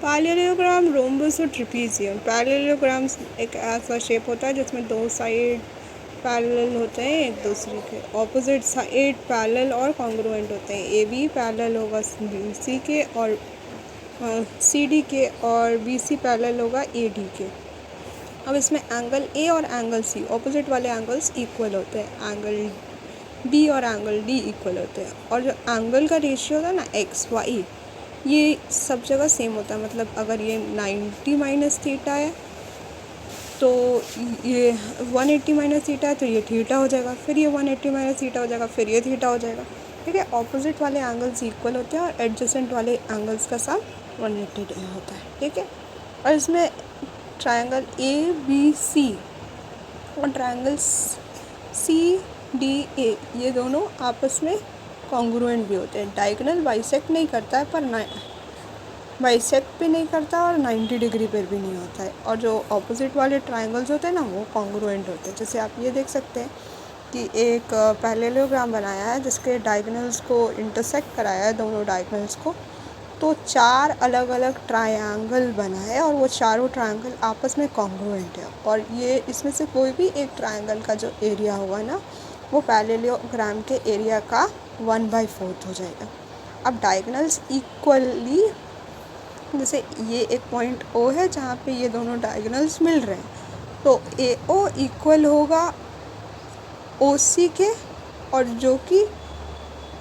Parallelogram, rhombus और trapezium. Parallelogram एक ऐसा शेप होता है जिसमें दो साइड पैरेलल होते हैं एक दूसरे के, ऑपोजिट साइड पैरेलल और कॉन्ग्रुएंट होते हैं। ए बी पैरेलल होगा बी सी के और सी डी के, और बी सी पैरेलल होगा ए डी के। अब इसमें एंगल ए और एंगल सी, ऑपोजिट वाले एंगल्स इक्वल होते हैं, एंगल बी और एंगल डी इक्वल होते हैं। और जो एंगल का रेशियो होता है ना एक्स वाई, ये सब जगह सेम होता है। मतलब अगर ये 90 माइनस थीटा है तो ये 180 माइनस थीटा है तो ये थीटा हो जाएगा, फिर ये 180 माइनस थीटा हो जाएगा, फिर ये थीटा हो जाएगा। ठीक है, ऑपोजिट वाले एंगल्स इक्वल होते हैं और एडजेसेंट वाले एंगल्स का सम 180 होता है। ठीक है, और इसमें ट्रायंगल ए बी सी और ट्रायंगल सी डी ए, ये दोनों आपस में कॉन्ग्रुएंट भी होते हैं। डायगोनल बाइसेक्ट नहीं करता है, पर बाइसेक्ट भी नहीं करता और 90 डिग्री पर भी नहीं होता है। और जो ऑपोजिट वाले ट्रायंगल्स होते हैं ना, वो कॉन्ग्रुएंट होते हैं। जैसे आप ये देख सकते हैं कि एक पैरेललोग्राम बनाया है जिसके डायगोनल्स को इंटरसेक्ट कराया है, दोनों डायगोनल्स को, तो 4 अलग अलग ट्रायंगल बना है और वो चारों ट्रायंगल आपस में कॉन्ग्रुएंट है। और ये इसमें से कोई भी एक ट्रायंगल का जो एरिया होगा ना, वो पैरेललोग्राम के एरिया का 1/4 हो जाएगा। अब डायगोनल्स इक्वली, जैसे ये एक पॉइंट ओ है जहाँ पे ये दोनों डायगोनल्स मिल रहे हैं, तो ए ओ इक्वल होगा ओ सी के, और जो कि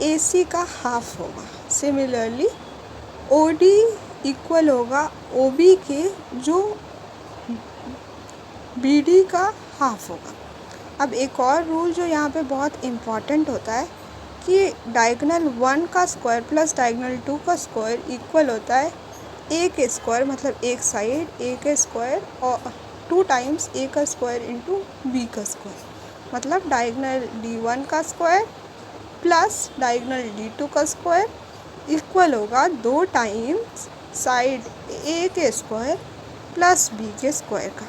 ए सी का हाफ होगा। सिमिलरली ओ डी इक्वल होगा ओ बी के, जो बी डी का हाफ होगा। अब एक और रूल जो यहाँ पे बहुत इम्पॉर्टेंट होता है कि डायगोनल 1 का स्क्वायर प्लस डायगोनल 2 का स्क्वायर इक्वल होता है ए के स्क्वायर, मतलब एक साइड ए के स्क्वायर, और 2 टाइम्स ए का स्क्वायर इंटू बी का स्क्वायर। मतलब डायगोनल D1 का स्क्वायर प्लस डायगोनल D2 का स्क्वायर इक्वल होगा 2 टाइम्स साइड ए के स्क्वायर प्लस बी के स्क्वायर का।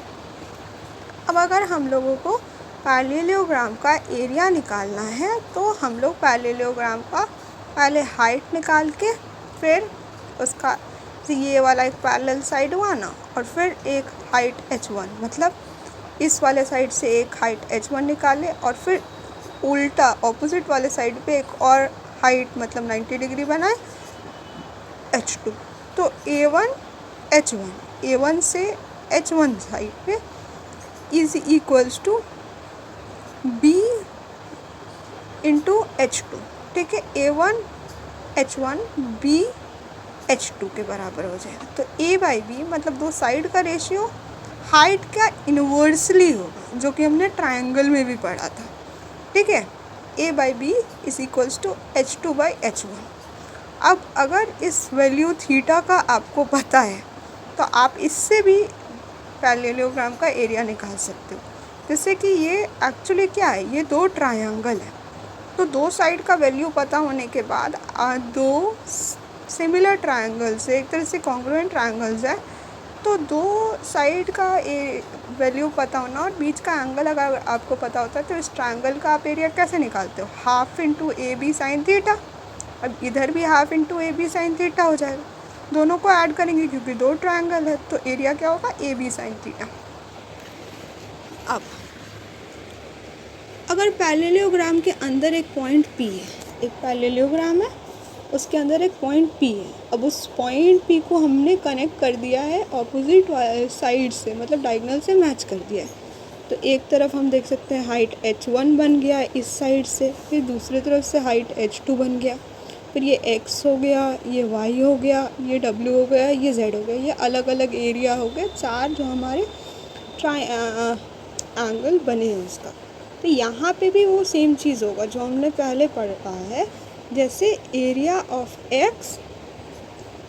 अब अगर हम लोगों को पैरेललोग्राम का एरिया निकालना है तो हम लोग पैरेललोग्राम का पहले हाइट निकाल के, फिर उसका ये वाला एक पैरेलल साइड हुआ ना, और फिर एक हाइट h1, मतलब इस वाले साइड से एक हाइट h1 निकाले, और फिर उल्टा ऑपोजिट वाले साइड पे एक और हाइट, मतलब 90 डिग्री बनाए h2। तो a1 h1, a1 से h1 साइड पे is equals to b into h2। ठीक है, a1 h1 b h2 के बराबर हो जाएगा। तो a बाई बी मतलब दो साइड का रेशियो हाइट का इन्वर्सली होगा, जो कि हमने ट्रायंगल में भी पढ़ा था। ठीक है, a by B is equals to h2 by h1। अब अगर इस वैल्यू थीटा का आपको पता है तो आप इससे भी पैरेललोग्राम का एरिया निकाल सकते हो। जैसे कि ये एक्चुअली क्या है, ये दो ट्रायंगल है, तो दो साइड का वैल्यू पता होने के बाद दो सिमिलर ट्रायंगल्स है, एक तरह से कॉन्ग्रुएंट ट्रायंगल्स है, तो दो साइड का वैल्यू पता होना और बीच का एंगल अगर आपको पता होता है तो इस ट्रायंगल का आप एरिया कैसे निकालते हो, half into A B sine theta. अब इधर भी half into A B sine theta हो जाएगा, दोनों को ऐड करेंगे क्योंकि दो ट्रायंगल है, तो एरिया क्या होगा, ए बी साइन थीटा। अब अगर पैरेललोग्राम के अंदर एक पॉइंट P है, एक पैरेललोग्राम है उसके अंदर एक पॉइंट P है, अब उस पॉइंट P को हमने कनेक्ट कर दिया है ऑपोजिट साइड से, मतलब डायगोनल से मैच कर दिया है। तो एक तरफ हम देख सकते हैं हाइट h1 बन गया इस साइड से, फिर दूसरी तरफ से हाइट h2 बन गया, फिर ये x हो गया, ये y हो गया, ये w हो गया, ये z हो गया, ये अलग अलग एरिया हो गए, चार जो हमारे एंगल बने हैं उसका। तो यहाँ पे भी वो सेम चीज़ होगा जो हमने पहले पढ़ा है, जैसे area of x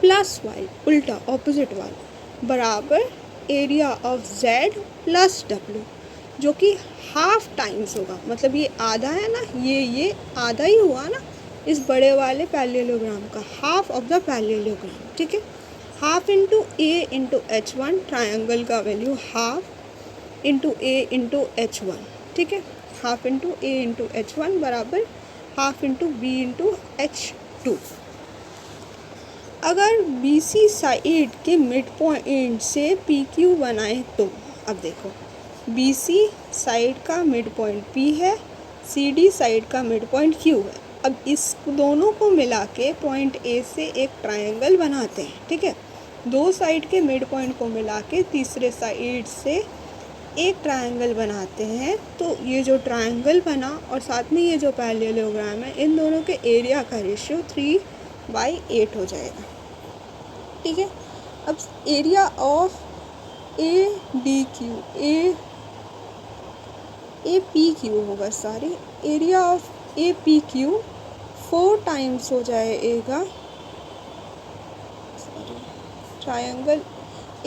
plus Y, उल्टा ऑपोजिट वाला, बराबर area of z plus w, जो कि हाफ टाइम्स होगा। मतलब ये आधा है ना, ये आधा ही हुआ ना इस बड़े वाले पैरेललोग्राम का, हाफ ऑफ द पैरेललोग्राम। ठीक है, हाफ इंटू ए इंटू h1, ट्रायंगल का वैल्यू हाफ इंटू ए इंटू h1। ठीक है, हाफ इंटू ए इंटू h1 बराबर half into B into h2। अगर बी सी साइड के मिड पॉइंट से पी क्यू बनाएं तो अब देखो, बी सी साइड का मिड पॉइंट पी है, सी डी साइड का मिड पॉइंट क्यू है। अब इस दोनों को मिला के पॉइंट ए से एक ट्रायंगल बनाते हैं, ठीक है। दो साइड के मिड पॉइंट को मिला के तीसरे साइड से एक ट्रायंगल बनाते हैं। तो ये जो ट्रायंगल बना और साथ में ये जो पैरेललोग्राम है, इन दोनों के एरिया का रेशियो 3/8 हो जाएगा, ठीक है। अब area of A D Q A P Q होगा, sorry, area of A P Q 4 times हो जाएगा, sorry, triangle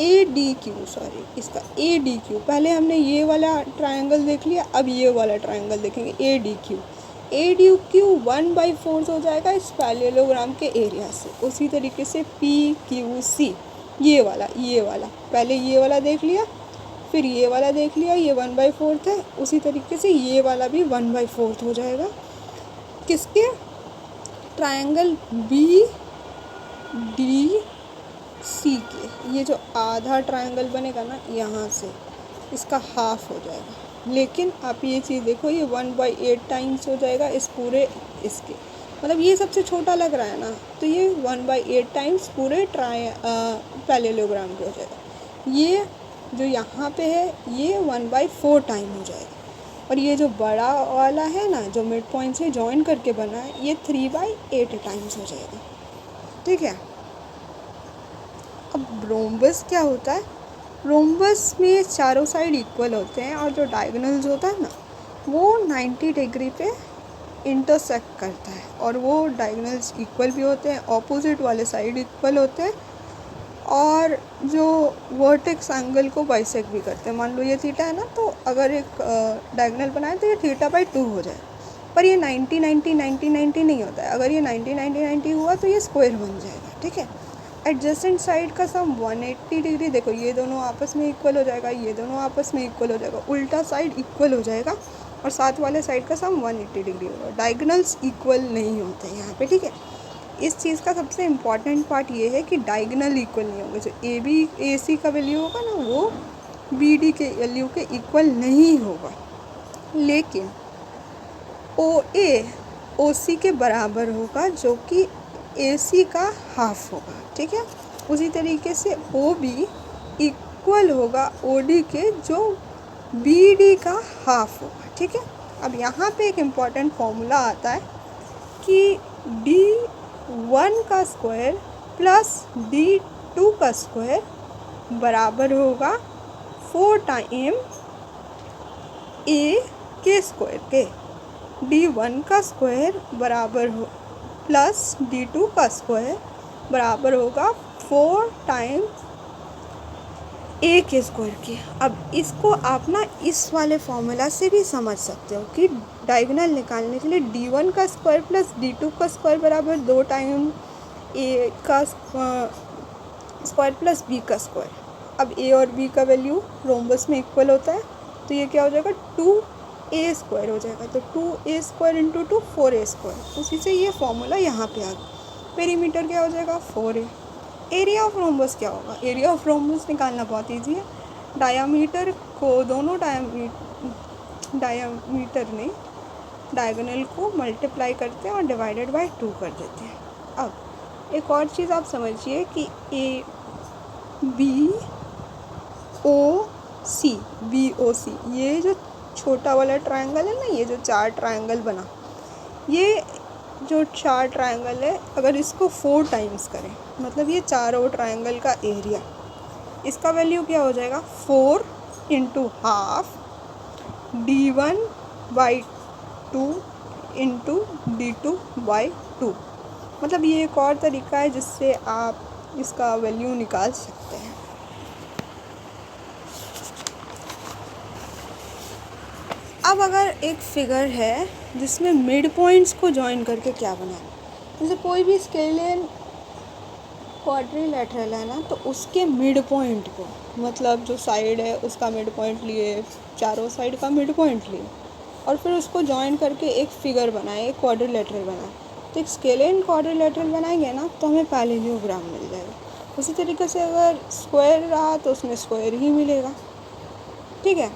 A D Q, sorry, इसका ए डी क्यू। पहले हमने ये वाला ट्रायंगल देख लिया, अब ये वाला ट्रायंगल देखेंगे, ए डी क्यू। ए डी क्यू 1/4 हो जाएगा इस पैरेललोग्राम के एरिया से। उसी तरीके से पी क्यू सी, ये वाला पहले ये वाला देख लिया, फिर ये वाला देख लिया, ये 1/4 है। उसी तरीके से ये वाला भी 1/4 हो जाएगा किसके, ट्रायंगल बी डी सी के। ये जो आधा ट्रायंगल बनेगा ना, यहाँ से इसका हाफ हो जाएगा। लेकिन आप ये चीज़ देखो, ये 1/8 टाइम्स हो जाएगा इस पूरे इसके, मतलब ये सबसे छोटा लग रहा है ना, तो ये 1/8 टाइम्स पूरे पैरेललोग्राम पे हो जाएगा। ये जो यहाँ पे है ये 1/4 टाइम हो जाएगा। और ये जो बड़ा वाला है ना, जो मिड पॉइंट से जॉइन करके बना है, ये 3/8 टाइम्स हो जाएगा, ठीक है। अब रोम्बस क्या होता है, रोम्बस में चारों साइड इक्वल होते हैं और जो डायगोनल्स होता है ना, वो 90 डिग्री पे इंटरसेक्ट करता है, और वो डायगोनल्स इक्वल भी होते हैं, ऑपोजिट वाले साइड इक्वल होते हैं, और जो वर्टेक्स एंगल को बाइसेक्ट भी करते हैं। मान लो ये थीटा है ना, तो अगर एक डायगोनल बनाए तो ये θ/2 हो जाए। पर ये 90 नहीं होता है। अगर ये 90 हुआ तो ये स्क्वायर बन जाएगा, ठीक है। एडजेसेंट साइड का सम 180 डिग्री, देखो ये दोनों आपस में इक्वल हो जाएगा, ये दोनों आपस में इक्वल हो जाएगा, उल्टा साइड इक्वल हो जाएगा, और साथ वाले साइड का सम 180 डिग्री होगा। डायगोनल्स इक्वल नहीं होते यहाँ पे, ठीक है। इस चीज़ का सबसे इम्पॉर्टेंट पार्ट ये है कि डायगोनल इक्वल नहीं होंगे। जो ए सी का वैल्यू होगा ना, वो बी डी के वैल्यू के इक्वल नहीं होगा, लेकिन ओ ए ओ सी के बराबर होगा, जो कि ए सी का हाफ होगा, ठीक है। उसी तरीके से ओ बी इक्वल होगा ओ डी के, जो बी डी का हाफ होगा, ठीक है। अब यहाँ पे एक इम्पॉर्टेंट फॉर्मूला आता है कि D1 का स्क्वायर प्लस D2 का स्क्वायर बराबर होगा 4 टाइम ए के स्क्वायर के। D1 का स्क्वायर बराबर हो प्लस D2 का स्क्वायर बराबर होगा 4 टाइम ए के स्क्वायर की। अब इसको आप ना इस वाले फॉर्मूला से भी समझ सकते हो कि डायगोनल निकालने के लिए D1 का स्क्वायर प्लस D2 का स्क्वायर बराबर 2 टाइम ए का स्क्वायर प्लस बी का स्क्वायर। अब ए और बी का वैल्यू रोम्बस में इक्वल होता है, तो ये क्या हो जाएगा, 2a स्क्वायर हो जाएगा। तो 2a square into 2 4a square. उसी से ये फॉर्मूला यहाँ पे आ गया। पेरीमीटर क्या हो जाएगा, 4a। एरिया ऑफ रोम्बस क्या होगा, एरिया ऑफ रोम्बस निकालना बहुत ईजी है। डायामीटर को दोनों डायामीटर में डायगोनल को मल्टीप्लाई करते हैं और डिवाइडेड बाय 2 कर देते हैं। अब एक और चीज़ आप समझिए कि ए बी ओ सी, ये जो छोटा वाला ट्रायंगल है ना, ये जो 4 ट्रायंगल बना, ये जो 4 ट्रायंगल है, अगर इसको 4 टाइम्स करें, मतलब ये चारों ट्रायंगल का एरिया, इसका वैल्यू क्या हो जाएगा, 4 into half D1/2 into D2/2। मतलब ये एक और तरीका है जिससे आप इसका वैल्यू निकाल सकते हैं। अब अगर एक फिगर है जिसमें मिड पॉइंट्स को जॉइन करके क्या बनाना, जैसे कोई भी स्केलियन क्वाड्रिलेटरल है ना, तो उसके मिड पॉइंट को, मतलब जो साइड है उसका मिड पॉइंट लिए, चारों साइड का मिड पॉइंट लिए, और फिर उसको जॉइन करके एक फिगर बनाए, एक क्वाड्रिलेटरल बनाए। तो तो एक स्केलिन क्वाड्रिलेटरल बनाएंगे ना तो हमें पैरेललोग्राम मिल जाएगा। उसी तरीके से अगर स्क्वायर रहा तो उसमें स्क्वायर ही मिलेगा, ठीक है।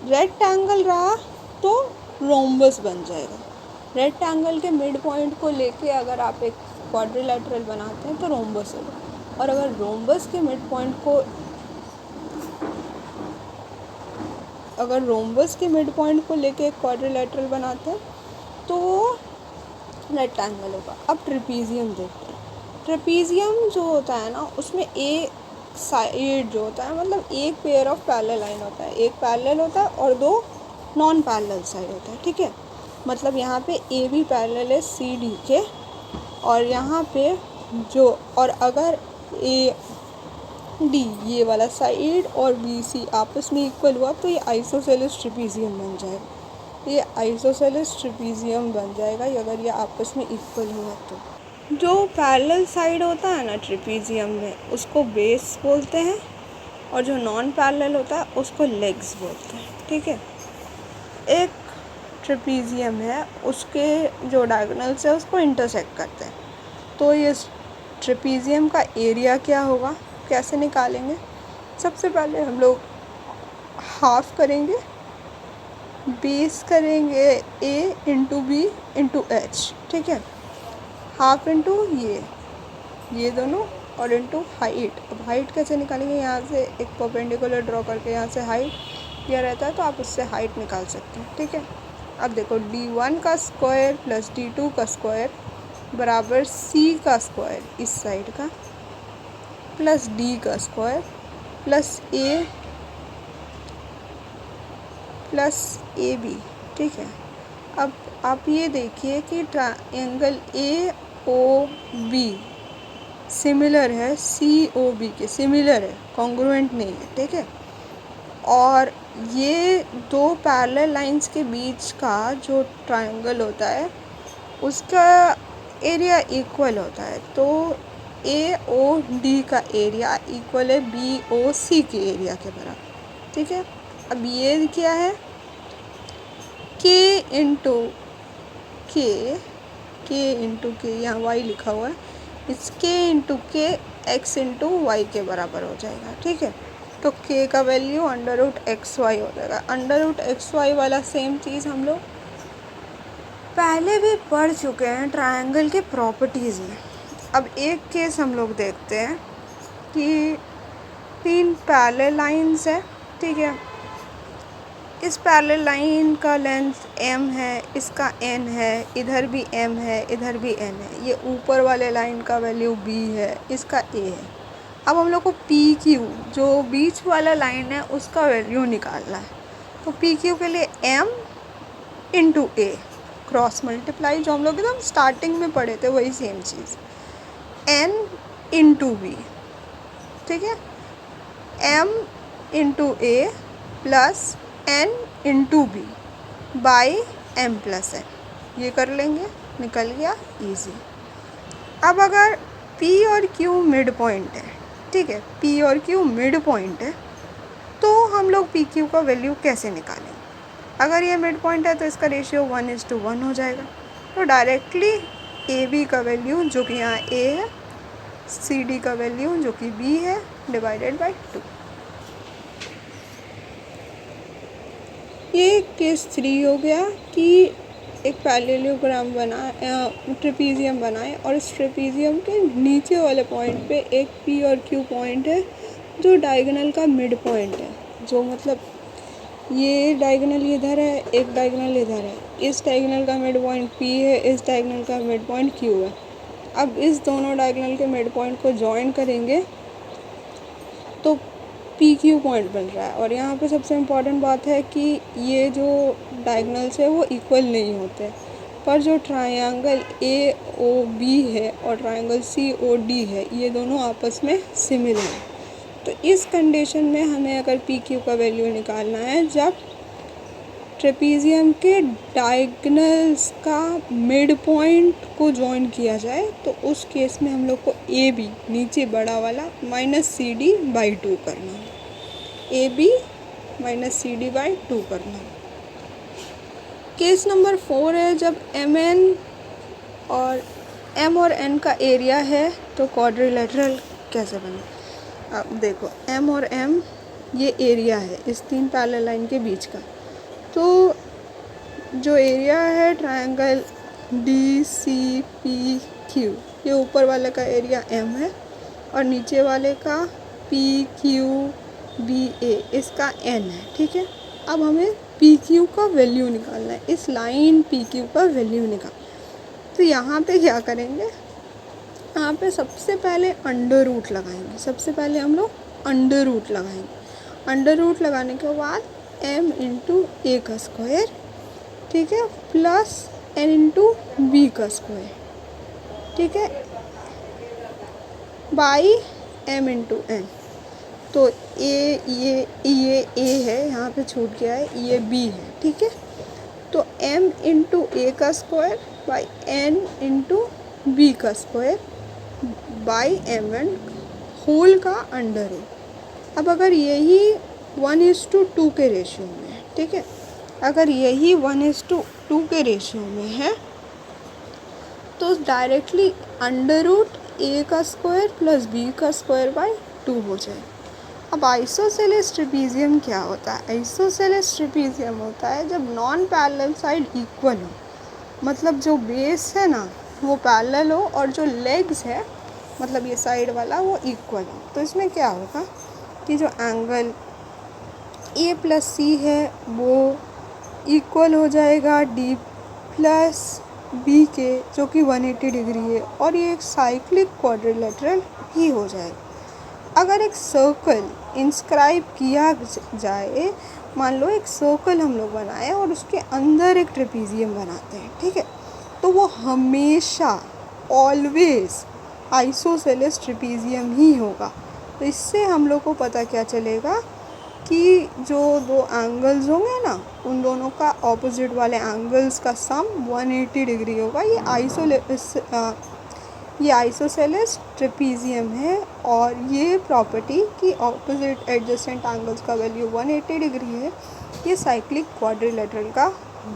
रेक्टेंगल रहा तो रोम्बस बन जाएगा। रेक्टेंगल के मिड पॉइंट को लेके अगर आप एक क्वाड्रिलेटरल बनाते हैं तो रोम्बस होगा, और अगर रोम्बस के मिड पॉइंट को लेके एक क्वाड्रिलेटरल बनाते हैं तो वो रेक्टेंगल होगा। अब ट्रेपीजियम देखते हैं। ट्रेपीजियम जो होता है ना उसमें एक साइड जो होता है, मतलब एक पेयर ऑफ पैरेलल लाइन होता है, एक पैरेलल होता है और दो नॉन पैरेलल साइड होता है, ठीक है। मतलब यहाँ पे ए बी पैरेलल है सी डी के, और यहाँ पे जो, और अगर ए डी ये वाला साइड और बी सी आपस में इक्वल हुआ तो ये आइसोसेलेस ट्रेपीजियम बन जाएगा। ये आइसोसेलेस ट्रेपीजियम बन जाएगा अगर ये आपस में इक्वल हुआ तो। जो पैरेलल साइड होता है ना ट्रेपीजियम में उसको बेस बोलते हैं, और जो नॉन पैरेलल होता है उसको लेग्स बोलते हैं, ठीक है। एक ट्रेपीजियम है, उसके जो डायगोनल्स है उसको इंटरसेक्ट करते हैं, तो ये ट्रेपीजियम का एरिया क्या होगा, कैसे निकालेंगे। सबसे पहले हम लोग हाफ करेंगे, बेस करेंगे ए इंटू बी इंटू एच, ठीक है। हाफ इंटू ये दोनों और इंटू हाइट। अब हाइट कैसे निकालेंगे, यहाँ से एक परपेंडिकुलर ड्रॉ करके यहाँ से हाइट दिया रहता है तो आप उससे हाइट निकाल सकते हैं, ठीक है। अब देखो D1 का स्क्वायर प्लस D2 का स्क्वायर बराबर C का स्क्वायर इस साइड का प्लस D का square plus A plus AB, ठीक है। अब आप ये देखिए कि ट्रायंगल AOB सिमिलर है COB के, सिमिलर है, कॉन्ग्रुएंट नहीं है, ठीक है। और ये दो पैरेलल लाइंस के बीच का जो ट्रायंगल होता है उसका एरिया इक्वल होता है, तो AOD का एरिया इक्वल है BOC के एरिया के बराबर, ठीक है। अब ये क्या है, K इंटू के यहाँ Y लिखा हुआ है, इस K इंटू के X इंटू वाई के बराबर हो जाएगा, ठीक है। तो K का वैल्यू √XY हो जाएगा। √XY वाला सेम चीज़ हम लोग पहले भी पढ़ चुके हैं ट्रायंगल के प्रॉपर्टीज़ में। अब एक केस हम लोग देखते हैं कि 3 पैरेलल लाइंस है, ठीक है। इस पैरेलल लाइन का लेंथ m है, इसका n है, इधर भी m है, इधर भी n है। ये ऊपर वाले लाइन का वैल्यू b है, इसका a है। अब हम लोग को PQ जो बीच वाला लाइन है उसका वैल्यू निकालना है, तो PQ के लिए m into a cross multiply, जो हम लोग एकदम स्टार्टिंग में पढ़े थे वही सेम चीज़, n इंटू b, ठीक है। m into a plus n into B by m plus n, ये कर लेंगे, निकल गया इजी। अब अगर P और Q मिड पॉइंट है, ठीक है, P और Q मिड पॉइंट है, तो हम लोग PQ का वैल्यू कैसे निकालेंगे। अगर ये मिड पॉइंट है तो इसका रेशियो 1:1 हो जाएगा, तो डायरेक्टली AB का वैल्यू जो कि यहाँ A है, CD का वैल्यू जो कि B है, डिवाइडेड बाई 2। ये केस 3 हो गया कि एक पैरेललोग्राम ट्रेपीजियम बनाए और इस ट्रेपीजियम के नीचे वाले पॉइंट पे एक P और Q पॉइंट है जो डायगोनल का मिड पॉइंट है, जो मतलब ये डायगोनल इधर है, एक डायगोनल इधर है, इस डायगोनल का मिड पॉइंट P है, इस डायगोनल का मिड पॉइंट Q है। अब इस दोनों डायगोनल के मिड पॉइंट को जॉइन करेंगे तो PQ पॉइंट बन रहा है। और यहाँ पे सबसे इम्पॉर्टेंट बात है कि ये जो डायगोनल्स है वो इक्वल नहीं होते, पर जो ट्रायंगल AOB है और ट्रायंगल COD है ये दोनों आपस में सिमिलर हैं। तो इस कंडीशन में हमें अगर PQ का वैल्यू निकालना है जब ट्रेपीजियम के डायगोनल्स का मिड पॉइंट को जॉइन किया जाए, तो उस केस में हम लोग को AB नीचे बड़ा वाला -CD/2 करना है, AB -CD/2 करना है। केस नंबर 4 है जब MN और एम और एन का एरिया है तो क्वाड्रिलेटरल कैसे बने। अब देखो एम और एम ये एरिया है इस 3 पैरेलल लाइन के बीच का। तो जो एरिया है triangle D C P Q, ये ऊपर वाले का एरिया एम है और नीचे वाले का पी क्यू बी ए इसका एन है। ठीक है, अब हमें पी क्यू का वैल्यू निकालना है, इस लाइन पी क्यू का वैल्यू निकाल। तो यहाँ पे क्या करेंगे, यहाँ पे सबसे पहले अंडर रूट लगाएंगे। सबसे पहले हम लोग अंडर रूट लगाएंगे। अंडर रूट लगाने के बाद m इंटू ए का स्क्वायर, ठीक है, प्लस n इंटू बी का स्क्वायर, ठीक है, बाई m इंटू एन। तो ये a है, यहाँ पे छूट गया है, ये b है। ठीक है, तो m इंटू ए का square by n into B का square by M N whole का अंडर रूट। अब अगर यही 1:2 के रेशियो में है, ठीक है, अगर यही 1:2 के रेशियो में है तो डायरेक्टली अंडर रूट ए का स्क्वायर प्लस बी का स्क्वायर बाई 2 हो जाए। अब आइसोसेलेस ट्रेपीजियम क्या होता है? आइसोसेलेस ट्रेपीजियम होता है जब नॉन पैरेलल साइड इक्वल हो, मतलब जो बेस है ना वो पैरेलल हो और जो लेग्स है मतलब ये साइड वाला वो इक्वल हो। तो इसमें क्या होगा कि जो एंगल ए प्लस सी है वो इक्वल हो जाएगा डी प्लस बी के, जो कि 180 डिग्री है, और ये एक साइक्लिक क्वाड्रिलेटरल ही हो जाएगा। अगर एक सर्कल इंस्क्राइब किया जाए, मान लो एक सर्कल हम लोग बनाए और उसके अंदर एक ट्रेपीजियम बनाते हैं, ठीक है, तो वो हमेशा ऑलवेज आइसोसेलेस ट्रेपीजियम ही होगा। तो इससे हम लोग को पता क्या चलेगा कि जो दो एंगल्स होंगे ना उन दोनों का ऑपोजिट वाले एंगल्स का सम 180 डिग्री होगा। ये आइसोसेलेस ट्रेपीजियम है और ये प्रॉपर्टी कि ऑपोजिट एडजेसेंट एंगल्स का वैल्यू 180 डिग्री है, ये साइक्लिक क्वाड्रिलेटरल का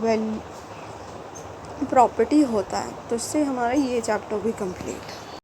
वैल्यू प्रॉपर्टी होता है। तो इससे हमारा ये चैप्टर भी कंप्लीट।